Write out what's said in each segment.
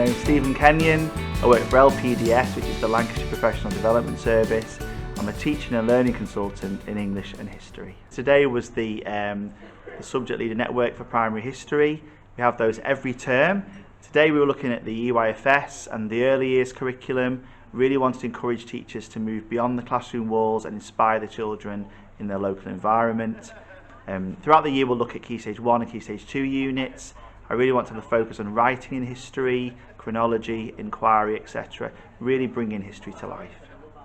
name's Kenyon. I work for LPDS, which is the Lancashire Professional Development Service. I'm a teaching and learning consultant in English and history. Today was the Subject Leader Network for Primary History. We have those every term. Today we were looking at the EYFS and the early years curriculum. Really wanted to encourage teachers to move beyond the classroom walls and inspire the children in their local environment. Throughout the year we'll look at Key Stage 1 and Key Stage 2 units. I really want to have a focus on writing in history, chronology, inquiry, etc. Really bringing history to life.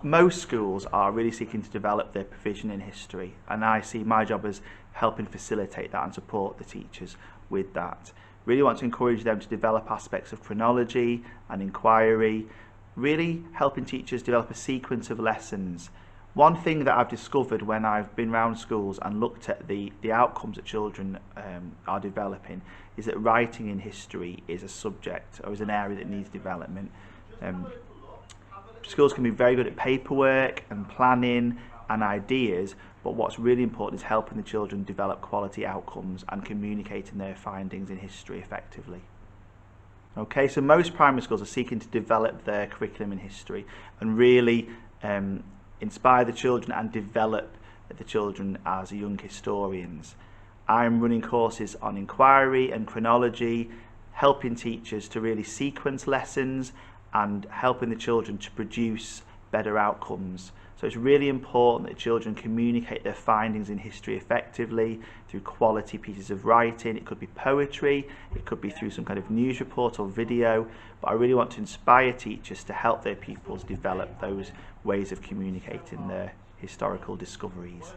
Most schools are really seeking to develop their provision in history, and I see my job as helping facilitate that and support the teachers with that. Really want to encourage them to develop aspects of chronology and inquiry, really helping teachers develop a sequence of lessons. One thing that I've discovered when I've been around schools and looked at the outcomes that children are developing is that writing in history is a subject or is an area that needs development. Schools can be very good at paperwork and planning and ideas, but what's really important is helping the children develop quality outcomes and communicating their findings in history effectively. Okay, so most primary schools are seeking to develop their curriculum in history and really inspire the children and develop the children as young historians. I'm running courses on inquiry and chronology, helping teachers to really sequence lessons and helping the children to produce better outcomes. So it's really important that children communicate their findings in history effectively through quality pieces of writing. It could be poetry, it could be through some kind of news report or video, but I really want to inspire teachers to help their pupils develop those ways of communicating their historical discoveries.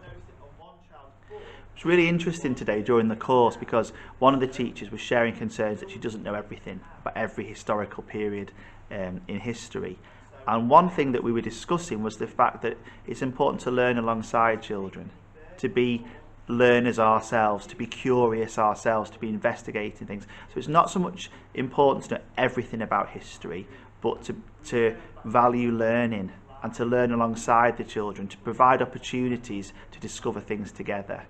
It's really interesting today during the course because one of the teachers was sharing concerns that she doesn't know everything about every historical period in history. And one thing that we were discussing was the fact that it's important to learn alongside children, to be learners ourselves, to be curious ourselves, to be investigating things. So it's not so much important to know everything about history, but to value learning and to learn alongside the children, to provide opportunities to discover things together.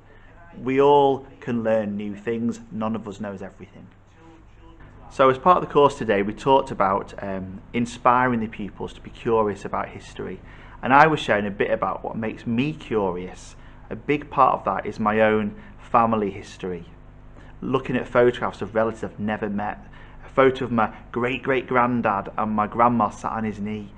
We all can learn new things, none of us knows everything. So as part of the course today we talked about inspiring the pupils to be curious about history, and I was sharing a bit about what makes me curious. A big part of that is my own family history. Looking at photographs of relatives I've never met, a photo of my great-great-granddad and my grandma sat on his knee,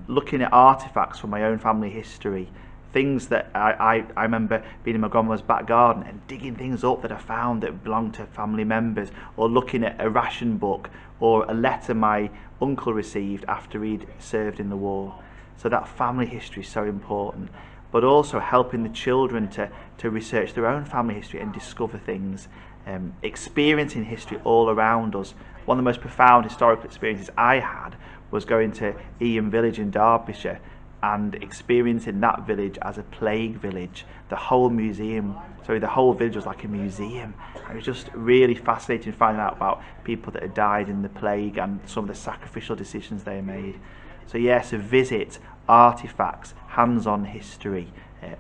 looking at artefacts from my own family history, things that I remember being in my grandma's back garden and digging things up that I found that belonged to family members, or looking at a ration book or a letter my uncle received after he'd served in the war. So that family history is so important, but also helping the children to research their own family history and discover things, experiencing history all around us. One of the most profound historical experiences I had was going to Eyam village in Derbyshire and experiencing that village as a plague village. The whole village was like a museum. It was just really fascinating finding out about people that had died in the plague and some of the sacrificial decisions they made. So yes, a visit, artifacts, hands-on history,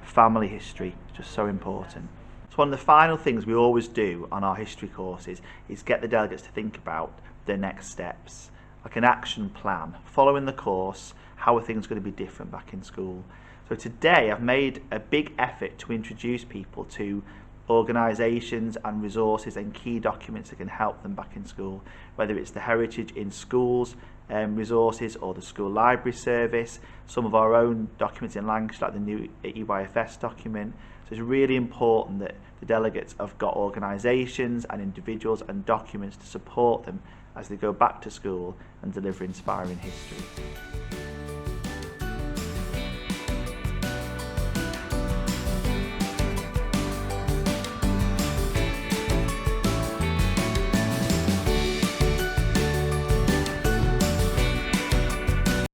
family history, just so important. So one of the final things we always do on our history courses is get the delegates to think about their next steps, like an action plan. Following the course, how are things going to be different back in school? So today I've made a big effort to introduce people to organisations and resources and key documents that can help them back in school, whether it's the Heritage in Schools resources or the School Library Service, some of our own documents in Lancashire like the new EYFS document. So it's really important that the delegates have got organisations and individuals and documents to support them as they go back to school and deliver inspiring history.